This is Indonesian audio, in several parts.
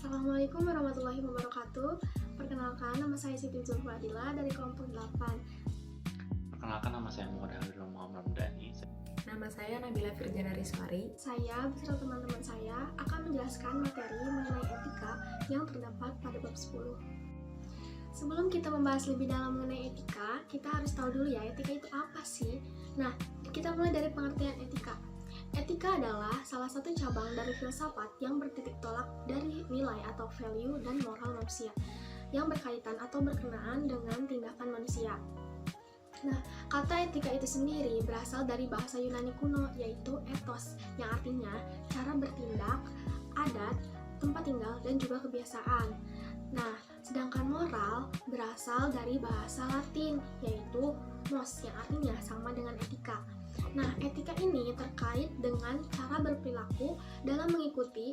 Assalamualaikum warahmatullahi wabarakatuh. Perkenalkan, nama saya Siti Zulfadila dari kelompok 8. Perkenalkan, nama saya Muhammad Hamidullah Muhammad Ramdhani. Nama saya Nabila Firjana Riswari. Saya beserta teman-teman saya akan menjelaskan materi mengenai etika yang terdapat pada bab 10. Sebelum kita membahas lebih dalam mengenai etika, kita harus tahu dulu ya, etika itu apa sih? Nah, kita mulai dari pengertian etika. Etika adalah salah satu cabang dari filsafat yang bertitik tolak dari nilai atau value dan moral manusia yang berkaitan atau berkenaan dengan tindakan manusia. Nah, kata etika itu sendiri berasal dari bahasa Yunani kuno, yaitu ethos, yang artinya cara bertindak, adat, tempat tinggal, dan juga kebiasaan. Nah, sedangkan moral berasal dari bahasa Latin, yaitu mos, yang artinya sama dengan etika. Nah, etika ini terkait dengan cara berperilaku dalam mengikuti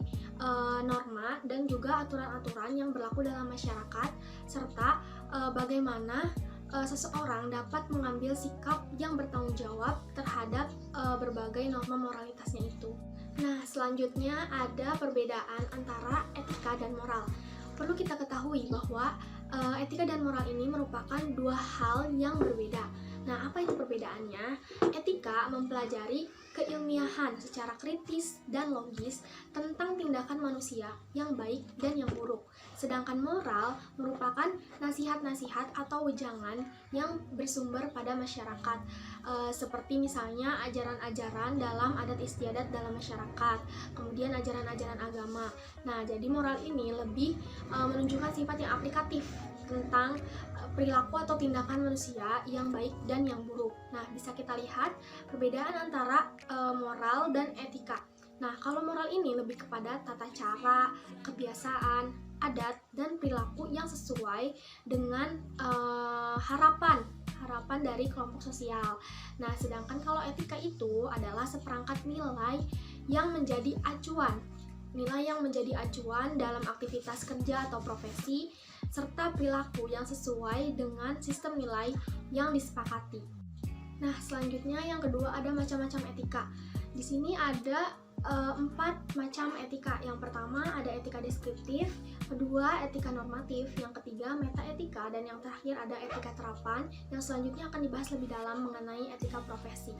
norma dan juga aturan-aturan yang berlaku dalam masyarakat, serta bagaimana seseorang dapat mengambil sikap yang bertanggung jawab terhadap berbagai norma moralitasnya itu. Nah, selanjutnya ada perbedaan antara etika dan moral. Perlu kita ketahui bahwa etika dan moral ini merupakan dua hal yang berbeda. Nah, apa itu perbedaannya? Etika mempelajari keilmiahan secara kritis dan logis tentang tindakan manusia yang baik dan yang buruk. Sedangkan moral merupakan nasihat-nasihat atau wejangan yang bersumber pada masyarakat, seperti misalnya ajaran-ajaran dalam adat istiadat dalam masyarakat, kemudian ajaran-ajaran agama. Nah, jadi moral ini lebih menunjukkan sifat yang aplikatif tentang perilaku atau tindakan manusia yang baik dan yang buruk. Nah, bisa kita lihat perbedaan antara moral dan etika. Nah, kalau moral ini lebih kepada tata cara, kebiasaan, adat, dan perilaku yang sesuai dengan harapan dari kelompok sosial. Nah, sedangkan kalau etika itu adalah seperangkat nilai yang menjadi acuan. Nilai yang menjadi acuan dalam aktivitas kerja atau profesi, serta perilaku yang sesuai dengan sistem nilai yang disepakati. Nah, selanjutnya yang kedua ada macam-macam etika. Di sini ada 4 macam etika. Yang pertama ada etika deskriptif, kedua etika normatif, yang ketiga metaetika, dan yang terakhir ada etika terapan. Yang selanjutnya akan dibahas lebih dalam mengenai etika profesi.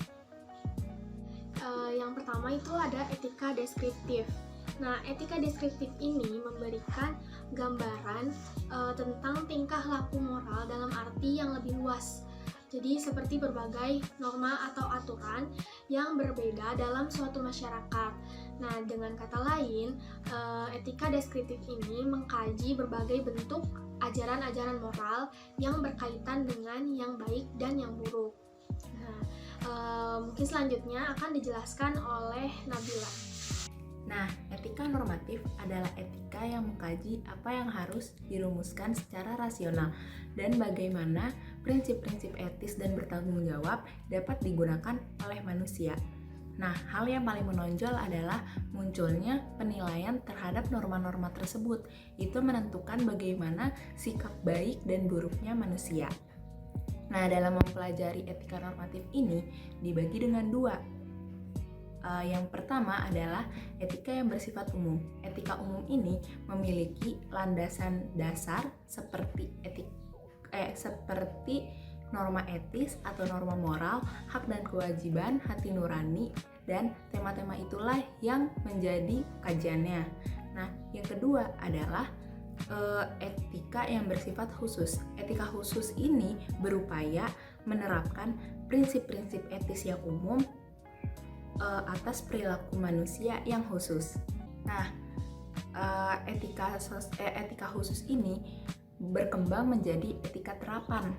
Yang pertama itu ada etika deskriptif. Nah, etika deskriptif ini memberikan gambaran tentang tingkah laku moral dalam arti yang lebih luas. Jadi seperti berbagai norma atau aturan yang berbeda dalam suatu masyarakat. Nah, dengan kata lain, etika deskriptif ini mengkaji berbagai bentuk ajaran-ajaran moral yang berkaitan dengan yang baik dan yang buruk. Nah, mungkin selanjutnya akan dijelaskan oleh Nabila. Nah, etika normatif adalah etika yang mengkaji apa yang harus dirumuskan secara rasional dan bagaimana prinsip-prinsip etis dan bertanggung jawab dapat digunakan oleh manusia. Nah, hal yang paling menonjol adalah munculnya penilaian terhadap norma-norma tersebut. Itu menentukan bagaimana sikap baik dan buruknya manusia. Nah, dalam mempelajari etika normatif ini dibagi dengan dua. Yang pertama adalah etika yang bersifat umum. Etika umum ini memiliki landasan dasar seperti seperti norma etis atau norma moral, hak dan kewajiban, hati nurani, dan tema-tema itulah yang menjadi kajiannya. Nah, yang kedua adalah etika yang bersifat khusus. Etika khusus ini berupaya menerapkan prinsip-prinsip etis yang umum atas perilaku manusia yang khusus. Nah, etika khusus ini berkembang menjadi etika terapan.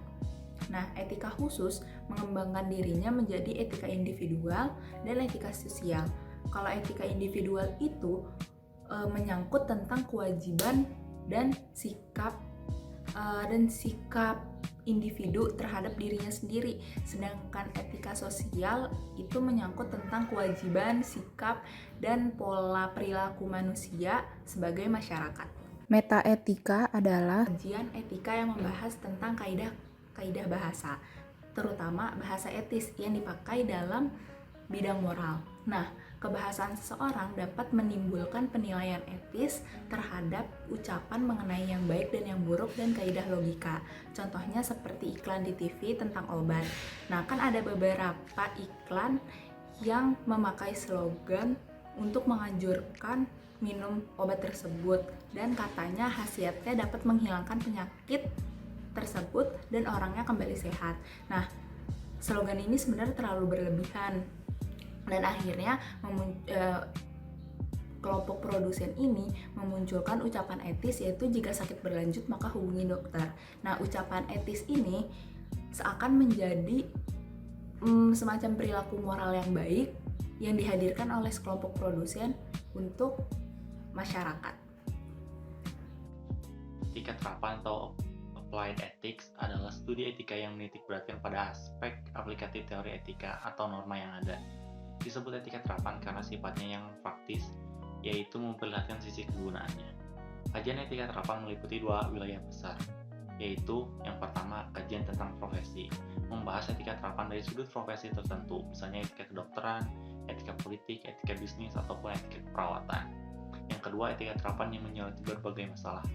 Nah, etika khusus mengembangkan dirinya menjadi etika individual dan etika sosial. Kalau etika individual itu menyangkut tentang kewajiban dan sikap individu terhadap dirinya sendiri, sedangkan etika sosial itu menyangkut tentang kewajiban, sikap, dan pola perilaku manusia sebagai masyarakat. Metaetika adalah Kajian etika yang membahas tentang kaidah bahasa, terutama bahasa etis yang dipakai dalam bidang moral. Nah, Kebahasan seseorang dapat menimbulkan penilaian etis terhadap ucapan mengenai yang baik dan yang buruk dan kaidah logika. Contohnya seperti iklan di TV tentang obat. Nah, kan ada beberapa iklan yang memakai slogan untuk menganjurkan minum obat tersebut dan katanya khasiatnya dapat menghilangkan penyakit tersebut dan orangnya kembali sehat. Nah, slogan ini sebenarnya terlalu berlebihan dan akhirnya kelompok produsen ini memunculkan ucapan etis, yaitu jika sakit berlanjut maka hubungi dokter. Nah, ucapan etis ini seakan menjadi semacam perilaku moral yang baik yang dihadirkan oleh sekelompok produsen untuk masyarakat. Etika terapan atau applied ethics adalah studi etika yang menitik beratkan pada aspek aplikatif teori etika atau norma yang ada. Disebut etika terapan karena sifatnya yang praktis, yaitu memperlihatkan sisi kegunaannya. Kajian etika terapan meliputi dua wilayah besar, yaitu yang pertama, kajian tentang profesi, membahas etika terapan dari sudut profesi tertentu, misalnya etika kedokteran, etika politik, etika bisnis, ataupun etika keperawatan. Yang kedua, etika terapan yang menyoroti berbagai masalah,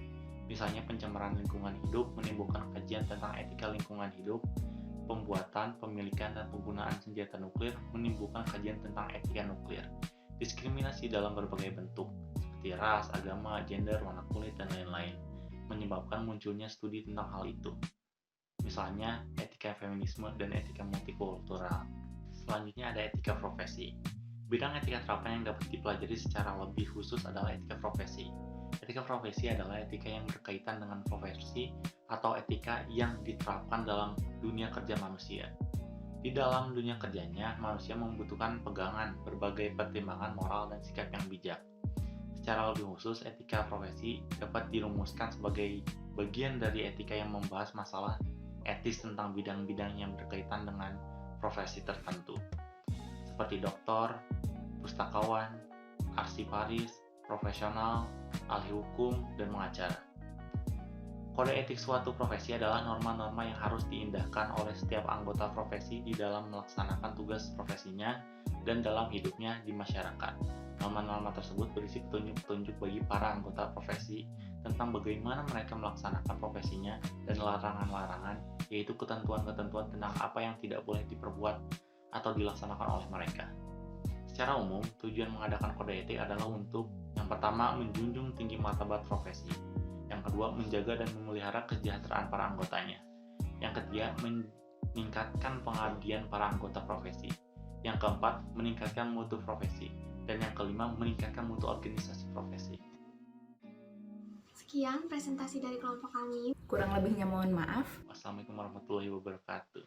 misalnya pencemaran lingkungan hidup, menimbulkan kajian tentang etika lingkungan hidup, pembuatan, pemilikan, dan penggunaan senjata nuklir, menimbulkan kajian tentang etika nuklir, diskriminasi dalam berbagai bentuk, seperti ras, agama, gender, warna kulit, dan lain-lain, menyebabkan munculnya studi tentang hal itu. Misalnya, etika feminisme dan etika multikultural. Selanjutnya ada etika profesi. Bidang etika terapan yang dapat dipelajari secara lebih khusus adalah etika profesi. Etika profesi adalah etika yang berkaitan dengan profesi atau etika yang diterapkan dalam dunia kerja manusia. Di dalam dunia kerjanya, manusia membutuhkan pegangan berbagai pertimbangan moral dan sikap yang bijak. Secara lebih khusus, etika profesi dapat dirumuskan sebagai bagian dari etika yang membahas masalah etis tentang bidang-bidang yang berkaitan dengan profesi tertentu, seperti dokter, pustakawan, arsiparis, profesional, ahli hukum, dan pengacara. Kode etik suatu profesi adalah norma-norma yang harus diindahkan oleh setiap anggota profesi di dalam melaksanakan tugas profesinya dan dalam hidupnya di masyarakat. Norma-norma tersebut berisi petunjuk-petunjuk bagi para anggota profesi tentang bagaimana mereka melaksanakan profesinya dan larangan-larangan, yaitu ketentuan-ketentuan tentang apa yang tidak boleh diperbuat atau dilaksanakan oleh mereka. Secara umum, tujuan mengadakan kode etik adalah untuk yang pertama, menjunjung tinggi martabat profesi. Yang kedua, menjaga dan memelihara kesejahteraan para anggotanya. Yang ketiga, meningkatkan pengabdian para anggota profesi. Yang keempat, meningkatkan mutu profesi. Dan yang kelima, meningkatkan mutu organisasi profesi. Sekian presentasi dari kelompok kami. Kurang lebihnya mohon maaf. Wassalamualaikum warahmatullahi wabarakatuh.